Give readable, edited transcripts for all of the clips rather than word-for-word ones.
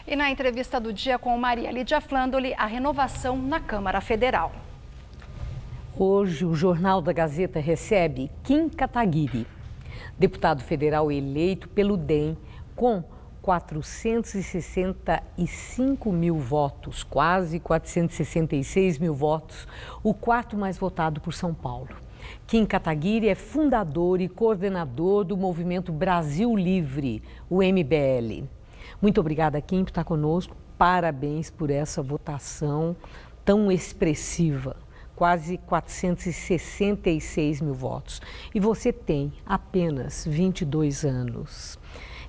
E na entrevista do dia com Maria Lídia Flandoli, a renovação na Câmara Federal. Hoje, o Jornal da Gazeta recebe Kim Kataguiri, deputado federal eleito pelo DEM, com 465 mil votos, quase 466 mil votos, o quarto mais votado por São Paulo. Kim Kataguiri é fundador e coordenador do Movimento Brasil Livre, o MBL. Muito obrigada, Kim, por estar conosco. Parabéns por essa votação tão expressiva. Quase 466 mil votos. E você tem apenas 22 anos.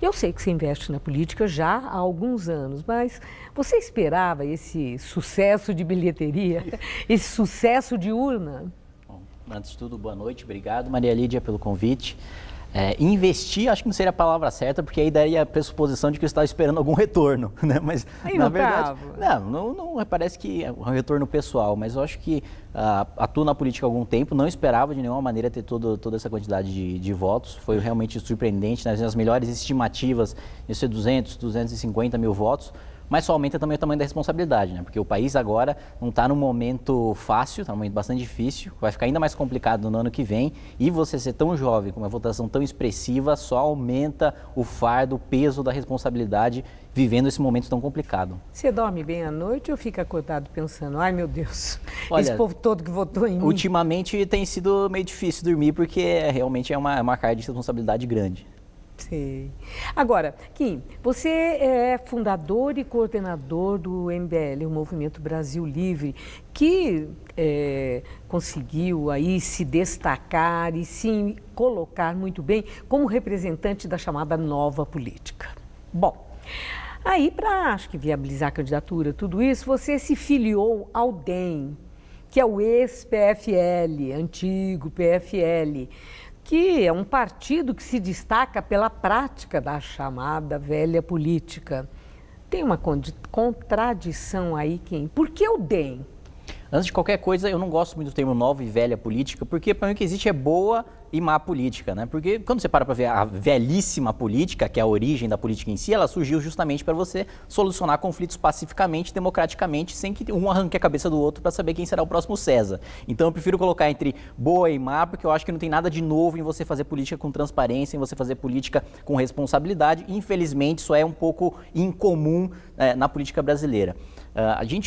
Eu sei que você investe na política já há alguns anos, mas você esperava esse sucesso de bilheteria, esse sucesso de urna? Bom, antes de tudo, boa noite, obrigado, Maria Lídia, pelo convite. Investir, acho que não seria a palavra certa, porque aí daria a pressuposição de que eu estava esperando algum retorno, né? Mas, aí na verdade, não parece que é um retorno pessoal, mas eu acho que atuo na política há algum tempo, não esperava de nenhuma maneira ter toda essa quantidade de votos, foi realmente surpreendente, né? As melhores estimativas iam ser 200, 250 mil votos, mas só aumenta também o tamanho da responsabilidade, né? Porque o país agora não está num momento fácil, está num momento bastante difícil, vai ficar ainda mais complicado no ano que vem, e você ser tão jovem, com uma votação tão expressiva, só aumenta o fardo, o peso da responsabilidade, vivendo esse momento tão complicado. Você dorme bem à noite ou fica acordado pensando, ai meu Deus, olha, esse povo todo que votou em mim? Ultimamente tem sido meio difícil dormir, porque realmente é uma carga de responsabilidade grande. Sim. Agora, Kim, você é fundador e coordenador do MBL, o Movimento Brasil Livre, que conseguiu aí se destacar e se colocar muito bem como representante da chamada nova política. Bom, aí para, acho que viabilizar a candidatura, tudo isso, você se filiou ao DEM, que é o ex-PFL, antigo PFL, que é um partido que se destaca pela prática da chamada velha política. Tem uma contradição aí, Kim. Por que o DEM? Antes de qualquer coisa, eu não gosto muito do termo nova e velha política, porque para mim o que existe é boa e má política, né? Porque quando você para ver a velhíssima política, que é a origem da política em si, ela surgiu justamente para você solucionar conflitos pacificamente, democraticamente, sem que um arranque a cabeça do outro para saber quem será o próximo César. Então eu prefiro colocar entre boa e má, porque eu acho que não tem nada de novo em você fazer política com transparência, em você fazer política com responsabilidade. Infelizmente, isso é um pouco incomum na política brasileira.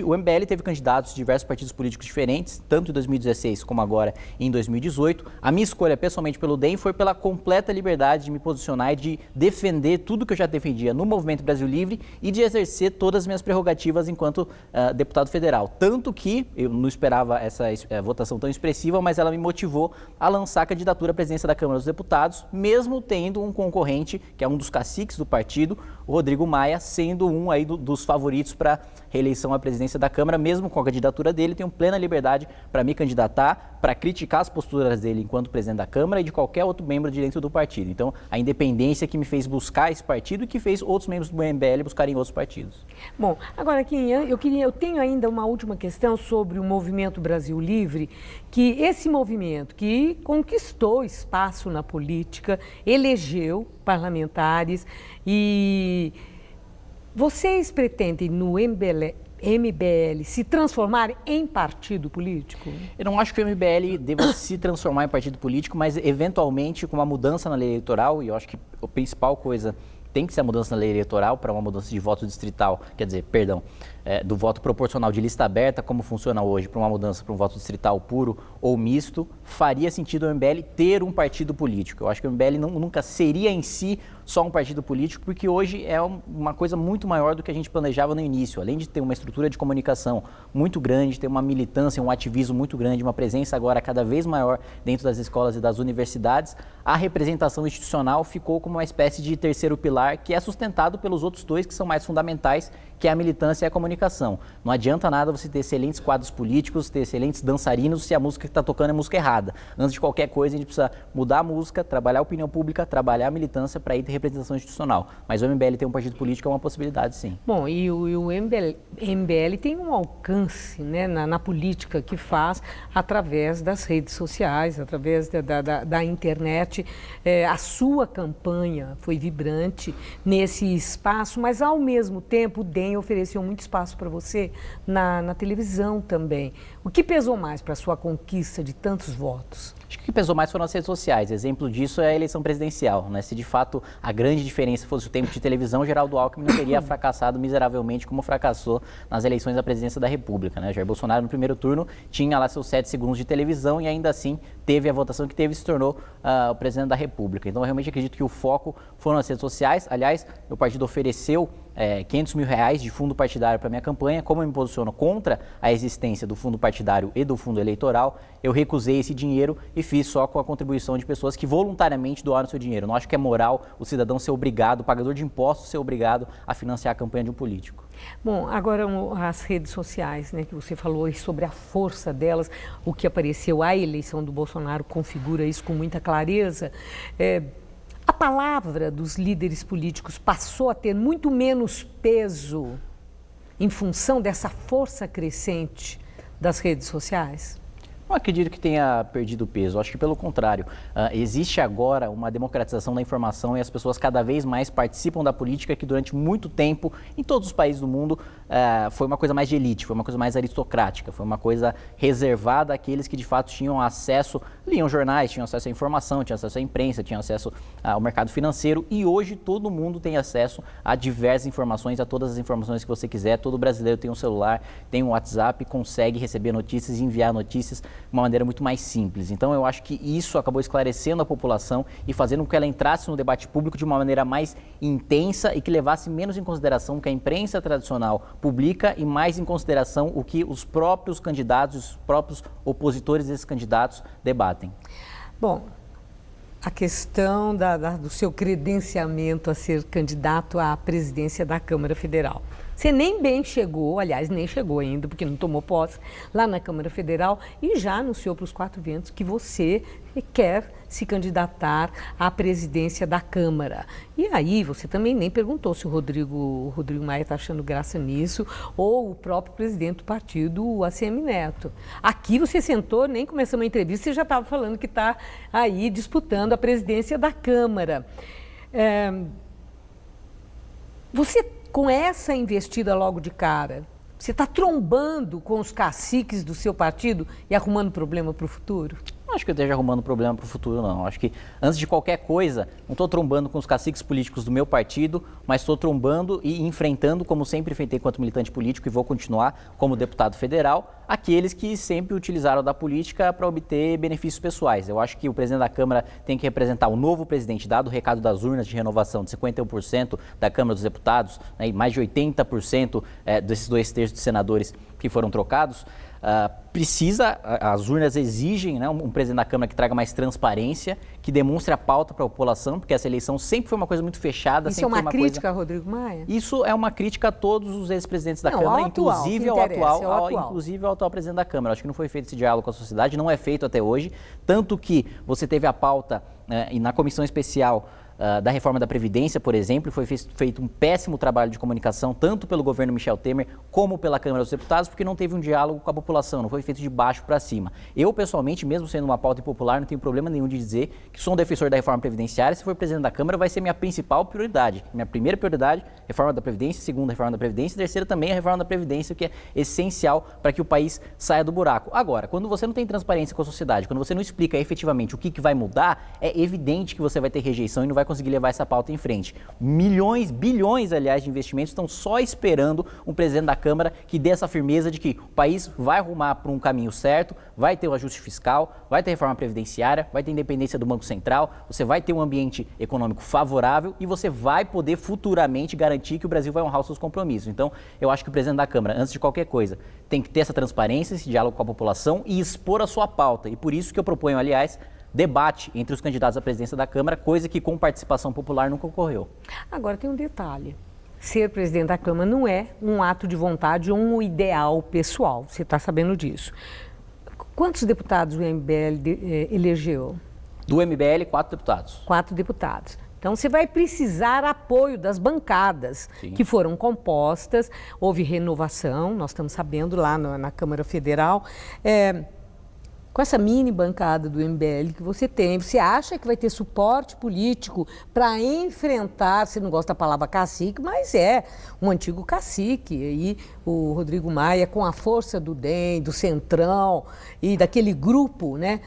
O MBL teve candidatos de diversos partidos políticos diferentes, tanto em 2016 como agora em 2018. A minha escolha, pessoalmente, pelo DEM foi pela completa liberdade de me posicionar e de defender tudo que eu já defendia no Movimento Brasil Livre e de exercer todas as minhas prerrogativas enquanto deputado federal. Tanto que eu não esperava essa votação tão expressiva, mas ela me motivou a lançar a candidatura à presidência da Câmara dos Deputados, mesmo tendo um concorrente, que é um dos caciques do partido, o Rodrigo Maia, sendo um aí dos favoritos para reeleição à presidência da Câmara. Mesmo com a candidatura dele, tenho plena liberdade para me candidatar, para criticar as posturas dele enquanto presidente da Câmara e de qualquer outro membro de dentro do partido. Então, a independência que me fez buscar esse partido e que fez outros membros do MBL buscarem outros partidos. Bom, agora, Kim, eu tenho ainda uma última questão sobre o Movimento Brasil Livre, que esse movimento que conquistou espaço na política, elegeu parlamentares e vocês pretendem no MBL se transformar em partido político? Eu não acho que o MBL deva se transformar em partido político, mas eventualmente com uma mudança na lei eleitoral, e eu acho que a principal coisa tem que ser a mudança na lei eleitoral para uma mudança de voto distrital, do voto proporcional de lista aberta, como funciona hoje, para uma mudança para um voto distrital puro ou misto, faria sentido o MBL ter um partido político. Eu acho que o MBL nunca seria em si só um partido político, porque hoje é uma coisa muito maior do que a gente planejava no início. Além de ter uma estrutura de comunicação muito grande, ter uma militância, um ativismo muito grande, uma presença agora cada vez maior dentro das escolas e das universidades, a representação institucional ficou como uma espécie de terceiro pilar que é sustentado pelos outros dois que são mais fundamentais, que é a militância e a comunicação. Não adianta nada você ter excelentes quadros políticos, ter excelentes dançarinos se a música que está tocando é música errada. Antes de qualquer coisa, a gente precisa mudar a música, trabalhar a opinião pública, trabalhar a militância para ir representação institucional. Mas o MBL ter um partido político é uma possibilidade, sim. Bom, e o MBL tem um alcance, né, na política que faz através das redes sociais, através da internet. A sua campanha foi vibrante nesse espaço, mas ao mesmo tempo o DEM ofereceu muito espaço para você na televisão também. O que pesou mais para a sua conquista de tantos votos? Acho que o que pesou mais foram as redes sociais. Exemplo disso é a eleição presidencial, né? Se de fato a grande diferença fosse o tempo de televisão, Geraldo Alckmin não teria fracassado miseravelmente como fracassou nas eleições da presidência da República, né? Jair Bolsonaro no primeiro turno tinha lá seus 7 segundos de televisão e ainda assim teve a votação que teve e se tornou o presidente da República. Então eu realmente acredito que o foco foram as redes sociais. Aliás, meu partido ofereceu R$500 mil de fundo partidário para minha campanha. Como eu me posiciono contra a existência do fundo partidário e do fundo eleitoral, eu recusei esse dinheiro e fiz só com a contribuição de pessoas que voluntariamente doaram seu dinheiro. Não acho que é moral o cidadão ser obrigado, o pagador de impostos ser obrigado a financiar a campanha de um político. Bom, agora as redes sociais, né, que você falou sobre a força delas, o que apareceu, a eleição do Bolsonaro configura isso com muita clareza. A palavra dos líderes políticos passou a ter muito menos peso em função dessa força crescente das redes sociais? Não acredito que tenha perdido peso, acho que pelo contrário. Existe agora uma democratização da informação e as pessoas cada vez mais participam da política que durante muito tempo, em todos os países do mundo, foi uma coisa mais de elite, foi uma coisa mais aristocrática, foi uma coisa reservada àqueles que de fato tinham acesso, liam jornais, tinham acesso à informação, tinham acesso à imprensa, tinham acesso ao mercado financeiro e hoje todo mundo tem acesso a diversas informações, a todas as informações que você quiser. Todo brasileiro tem um celular, tem um WhatsApp, consegue receber notícias e enviar notícias de uma maneira muito mais simples. Então eu acho que isso acabou esclarecendo a população e fazendo com que ela entrasse no debate público de uma maneira mais intensa e que levasse menos em consideração o que a imprensa tradicional publica e mais em consideração o que os próprios candidatos, os próprios opositores desses candidatos debatem. Bom, a questão do seu credenciamento a ser candidato à presidência da Câmara Federal. Você nem bem chegou, aliás, nem chegou ainda, porque não tomou posse, lá na Câmara Federal e já anunciou para os 4 ventos que você quer se candidatar à presidência da Câmara. E aí você também nem perguntou se o Rodrigo Maia está achando graça nisso ou o próprio presidente do partido, o ACM Neto. Aqui você sentou, nem começou uma entrevista, você já estava falando que está aí disputando a presidência da Câmara. Você, com essa investida logo de cara, você está trombando com os caciques do seu partido e arrumando problema para o futuro? Não acho que eu esteja arrumando problema para o futuro, não. Acho que, antes de qualquer coisa, não estou trombando com os caciques políticos do meu partido, mas estou trombando e enfrentando, como sempre enfrentei enquanto militante político e vou continuar como deputado federal, aqueles que sempre utilizaram da política para obter benefícios pessoais. Eu acho que o presidente da Câmara tem que representar o novo presidente, dado o recado das urnas de renovação de 51% da Câmara dos Deputados, né, e mais de 80% desses 2/3 dos senadores que foram trocados. As urnas exigem, né, um presidente da Câmara que traga mais transparência, que demonstre a pauta para a população, porque essa eleição sempre foi uma coisa muito fechada. Isso é uma crítica a Rodrigo Maia? Isso é uma crítica a todos os ex-presidentes da Câmara, inclusive ao atual presidente da Câmara. Acho que não foi feito esse diálogo com a sociedade, não é feito até hoje, tanto que você teve a pauta e na comissão especial da reforma da Previdência, por exemplo, foi feito um péssimo trabalho de comunicação, tanto pelo governo Michel Temer, como pela Câmara dos Deputados, porque não teve um diálogo com a população, não foi feito de baixo para cima. Eu, pessoalmente, mesmo sendo uma pauta impopular, não tenho problema nenhum de dizer que sou um defensor da reforma previdenciária. Se for presidente da Câmara, vai ser minha principal prioridade. Minha primeira prioridade, reforma da Previdência, segunda, reforma da Previdência, e terceira também a reforma da Previdência, que é essencial para que o país saia do buraco. Agora, quando você não tem transparência com a sociedade, quando você não explica efetivamente o que vai mudar, é evidente que você vai ter rejeição e não vai conseguir levar essa pauta em frente. Milhões, bilhões, aliás, de investimentos estão só esperando um presidente da Câmara que dê essa firmeza de que o país vai arrumar para um caminho certo, vai ter o ajuste fiscal, vai ter reforma previdenciária, vai ter independência do Banco Central, você vai ter um ambiente econômico favorável e você vai poder futuramente garantir que o Brasil vai honrar os seus compromissos. Então, eu acho que o presidente da Câmara, antes de qualquer coisa, tem que ter essa transparência, esse diálogo com a população e expor a sua pauta. E por isso que eu proponho, aliás, debate entre os candidatos à presidência da Câmara, coisa que com participação popular nunca ocorreu. Agora tem um detalhe. Ser presidente da Câmara não é um ato de vontade ou um ideal pessoal. Você está sabendo disso. Quantos deputados o MBL elegeu? Do MBL, 4 deputados. 4 deputados. Então, você vai precisar apoio das bancadas que foram compostas, houve renovação, nós estamos sabendo lá na Câmara Federal. Com essa mini bancada do MBL que você tem, você acha que vai ter suporte político para enfrentar, você não gosta da palavra cacique, mas é um antigo cacique, aí o Rodrigo Maia, com a força do DEM, do Centrão e daquele grupo, né,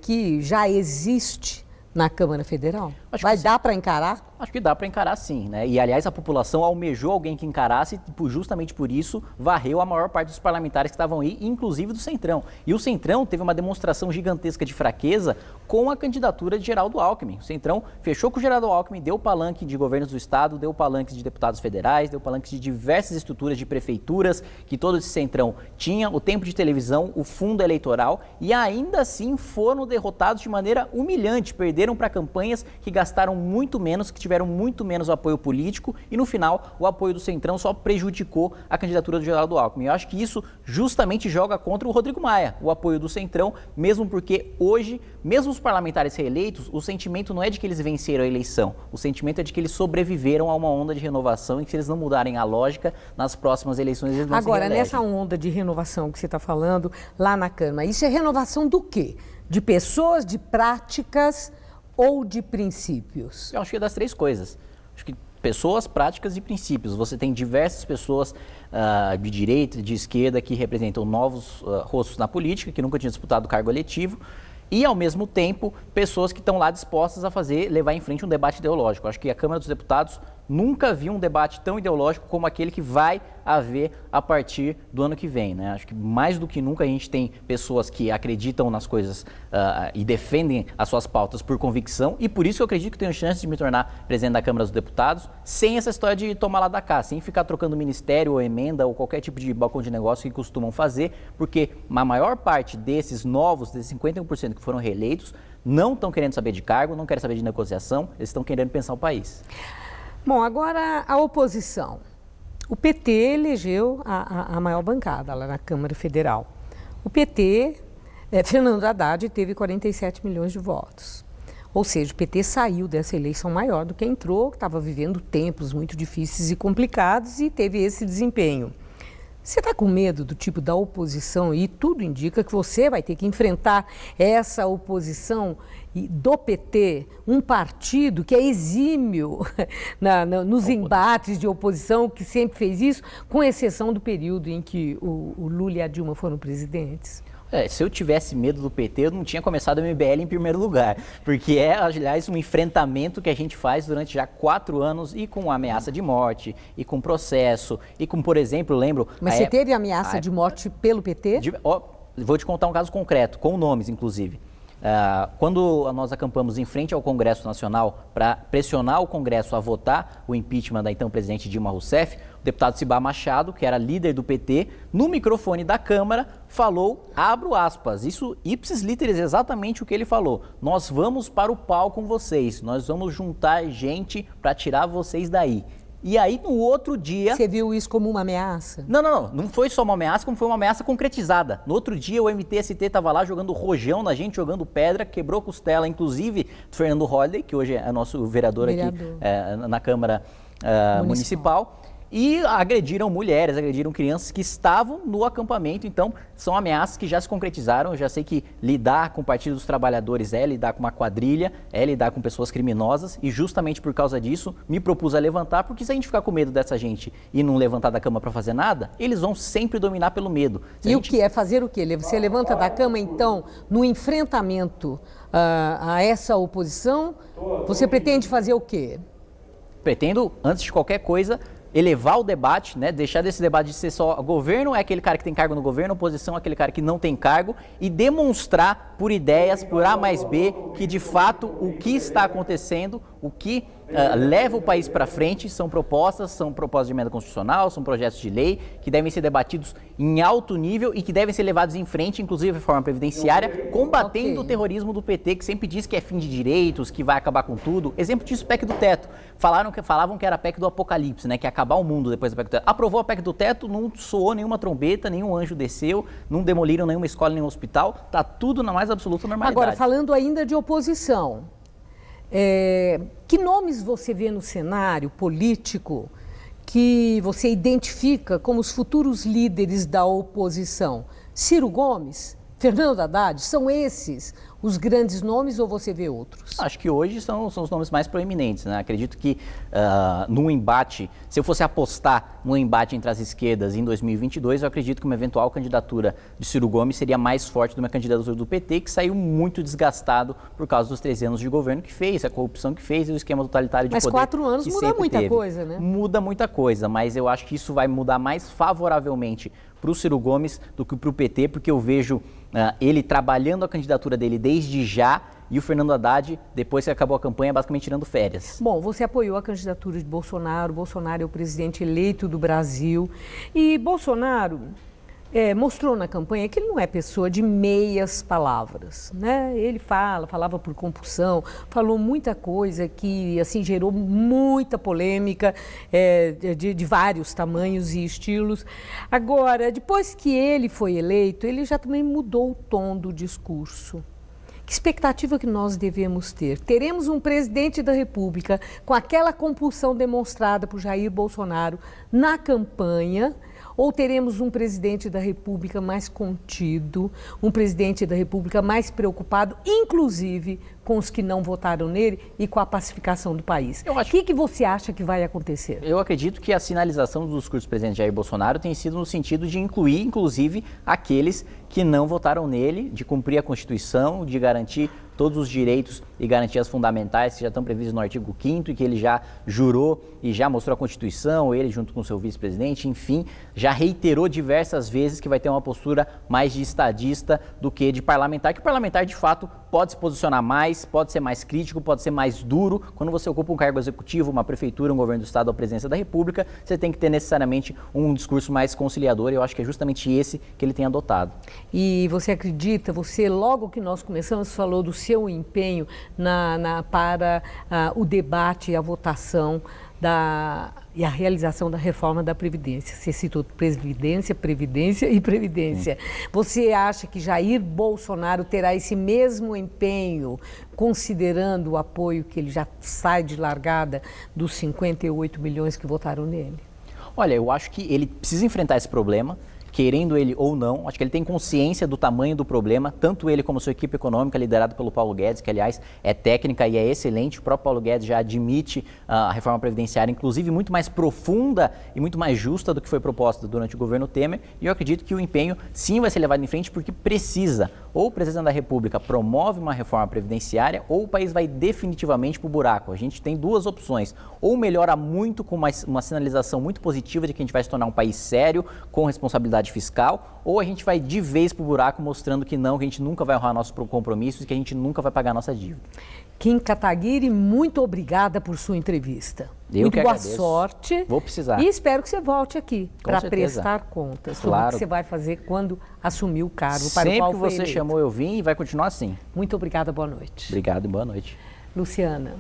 que já existe na Câmara Federal? Vai dar para encarar? Acho que dá para encarar sim, né? E aliás, a população almejou alguém que encarasse e justamente por isso varreu a maior parte dos parlamentares que estavam aí, inclusive do Centrão. E o Centrão teve uma demonstração gigantesca de fraqueza com a candidatura de Geraldo Alckmin. O Centrão fechou com o Geraldo Alckmin, deu palanque de governos do Estado, deu palanques de deputados federais, deu palanques de diversas estruturas de prefeituras que todo esse Centrão tinha, o tempo de televisão, o fundo eleitoral, e ainda assim foram derrotados de maneira humilhante, perderam para campanhas que gastaram muito menos, que tiveram muito menos apoio político e no final o apoio do Centrão só prejudicou a candidatura do Geraldo Alckmin. Eu acho que isso justamente joga contra o Rodrigo Maia, o apoio do Centrão, mesmo porque hoje, mesmo os parlamentares reeleitos, o sentimento não é de que eles venceram a eleição, o sentimento é de que eles sobreviveram a uma onda de renovação e que se eles não mudarem a lógica, nas próximas eleições eles não se reelegem. Agora, nessa onda de renovação que você está falando lá na Câmara, isso é renovação do quê? De pessoas, de práticas ou de princípios? Eu acho que é das três coisas. Acho que pessoas, práticas e princípios. Você tem diversas pessoas de direita, de esquerda, que representam novos rostos na política, que nunca tinham disputado cargo eletivo, e, ao mesmo tempo, pessoas que estão lá dispostas a levar em frente um debate ideológico. Acho que a Câmara dos Deputados nunca viu um debate tão ideológico como aquele que vai haver a partir do ano que vem, né? Acho que mais do que nunca a gente tem pessoas que acreditam nas coisas e defendem as suas pautas por convicção, e por isso eu acredito que tenho chance de me tornar presidente da Câmara dos Deputados sem essa história de tomar lá da cá, sem ficar trocando ministério ou emenda ou qualquer tipo de balcão de negócio que costumam fazer, porque a maior parte desses novos, desses 51% que foram reeleitos, não estão querendo saber de cargo, não querem saber de negociação, eles estão querendo pensar o país. Bom, agora a oposição. O PT elegeu a maior bancada lá na Câmara Federal. O PT, Fernando Haddad, teve 47 milhões de votos. Ou seja, o PT saiu dessa eleição maior do que entrou, que estava vivendo tempos muito difíceis e complicados e teve esse desempenho. Você está com medo do tipo da oposição e tudo indica que você vai ter que enfrentar essa oposição do PT, um partido que é exímio nos embates de oposição, que sempre fez isso, com exceção do período em que o Lula e a Dilma foram presidentes? Se eu tivesse medo do PT, eu não tinha começado o MBL em primeiro lugar, porque aliás, um enfrentamento que a gente faz durante já 4 anos e com ameaça de morte, e com processo, e com, por exemplo, lembro... Mas você teve ameaça de morte pelo PT? Vou te contar um caso concreto, com nomes, inclusive. Quando nós acampamos em frente ao Congresso Nacional para pressionar o Congresso a votar o impeachment da então presidente Dilma Rousseff, o deputado Cibá Machado, que era líder do PT, no microfone da Câmara, falou, abro aspas, isso ipsis literis, exatamente o que ele falou: nós vamos para o pau com vocês, nós vamos juntar gente para tirar vocês daí. E aí, no outro dia... Você viu isso como uma ameaça? Não foi só uma ameaça, como foi uma ameaça concretizada. No outro dia, o MTST estava lá jogando rojão na gente, jogando pedra, quebrou costela, inclusive, do Fernando Holliday, que hoje é nosso vereador aqui na Câmara Municipal. E agrediram mulheres, agrediram crianças que estavam no acampamento. Então, são ameaças que já se concretizaram. Eu já sei que lidar com o Partido dos Trabalhadores é lidar com uma quadrilha, é lidar com pessoas criminosas. E justamente por causa disso, me propus a levantar, porque se a gente ficar com medo dessa gente e não levantar da cama para fazer nada, eles vão sempre dominar pelo medo. O que é fazer o quê? Você levanta da cama, então, no enfrentamento a essa oposição, você pretende fazer o quê? Pretendo, antes de qualquer coisa, elevar o debate, né? Deixar desse debate de ser só governo é aquele cara que tem cargo no governo, oposição é aquele cara que não tem cargo, e demonstrar por ideias, por A mais B, que de fato o que está acontecendo, o que leva o país para frente são propostas de emenda constitucional, são projetos de lei que devem ser debatidos em alto nível e que devem ser levados em frente, inclusive a reforma previdenciária, combatendo o terrorismo do PT, que sempre diz que é fim de direitos, que vai acabar com tudo. Exemplo disso, PEC do teto. Falavam que era a PEC do apocalipse, né, que ia acabar o mundo depois da PEC do teto. Aprovou a PEC do teto, não soou nenhuma trombeta, nenhum anjo desceu, não demoliram nenhuma escola, nenhum hospital, tá tudo na mais absoluta normalidade. Agora, falando ainda de oposição, Que nomes você vê no cenário político que você identifica como os futuros líderes da oposição? Ciro Gomes, Fernando Haddad, são esses os grandes nomes ou você vê outros? Acho que hoje são os nomes mais proeminentes, né? Acredito que num embate, se eu fosse apostar num embate entre as esquerdas em 2022, eu acredito que uma eventual candidatura de Ciro Gomes seria mais forte do que uma candidatura do PT, que saiu muito desgastado por causa dos 13 anos de governo que fez, a corrupção que fez e o esquema totalitário de poder. Mas 4 anos muda muita coisa, né? Muda muita coisa, mas eu acho que isso vai mudar mais favoravelmente para o Ciro Gomes do que para o PT, porque eu vejo ele trabalhando a candidatura dele desde já e o Fernando Haddad, depois que acabou a campanha, basicamente tirando férias. Bom, você apoiou a candidatura de Bolsonaro, Bolsonaro é o presidente eleito do Brasil e Bolsonaro mostrou na campanha que ele não é pessoa de meias palavras, né? Ele falava por compulsão, falou muita coisa que assim gerou muita polêmica de vários tamanhos e estilos. Agora, depois que ele foi eleito, ele já também mudou o tom do discurso. Que expectativa que nós devemos ter? Teremos um presidente da República com aquela compulsão demonstrada por Jair Bolsonaro na campanha? Ou teremos um presidente da República mais contido, um presidente da República mais preocupado, inclusive com os que não votaram nele e com a pacificação do país? O que você acha que vai acontecer? Eu acredito que a sinalização do discurso do presidente Jair Bolsonaro tem sido no sentido de incluir, inclusive, aqueles que não votaram nele, de cumprir a Constituição, de garantir todos os direitos e garantias fundamentais que já estão previstos no artigo 5º e que ele já jurou e já mostrou a Constituição, ele junto com o seu vice-presidente, enfim, já reiterou diversas vezes que vai ter uma postura mais de estadista do que de parlamentar, que o parlamentar, de fato, pode se posicionar mais, pode ser mais crítico, pode ser mais duro. Quando você ocupa um cargo executivo, uma prefeitura, um governo do Estado ou a presidência da República, você tem que ter necessariamente um discurso mais conciliador e eu acho que é justamente esse que ele tem adotado. E você acredita, logo que nós começamos, falou do seu empenho para o debate e a votação e a realização da reforma da Previdência. Você citou Previdência, Previdência e Previdência. Você acha que Jair Bolsonaro terá esse mesmo empenho, considerando o apoio que ele já sai de largada dos 58 milhões que votaram nele? Olha, eu acho que ele precisa enfrentar esse problema, querendo ele ou não. Acho que ele tem consciência do tamanho do problema, tanto ele como sua equipe econômica, liderado pelo Paulo Guedes, que aliás é técnica e é excelente. O próprio Paulo Guedes já admite a reforma previdenciária, inclusive muito mais profunda e muito mais justa do que foi proposta durante o governo Temer. E eu acredito que o empenho sim vai ser levado em frente porque precisa. Ou o presidente da República promove uma reforma previdenciária ou o país vai definitivamente para o buraco. A gente tem duas opções. Ou melhora muito com uma sinalização muito positiva de que a gente vai se tornar um país sério, com responsabilidade fiscal, ou a gente vai de vez para o buraco mostrando que não, que a gente nunca vai honrar nossos compromissos e que a gente nunca vai pagar nossa dívida. Kim Kataguiri, muito obrigada por sua entrevista. Muito boa sorte. Vou precisar. E espero que você volte aqui para prestar contas sobre o que você vai fazer quando assumir o cargo para o qual foi eleito. Sempre que você chamou, eu vim e vai continuar assim. Muito obrigada, boa noite. Obrigado e boa noite. Luciana.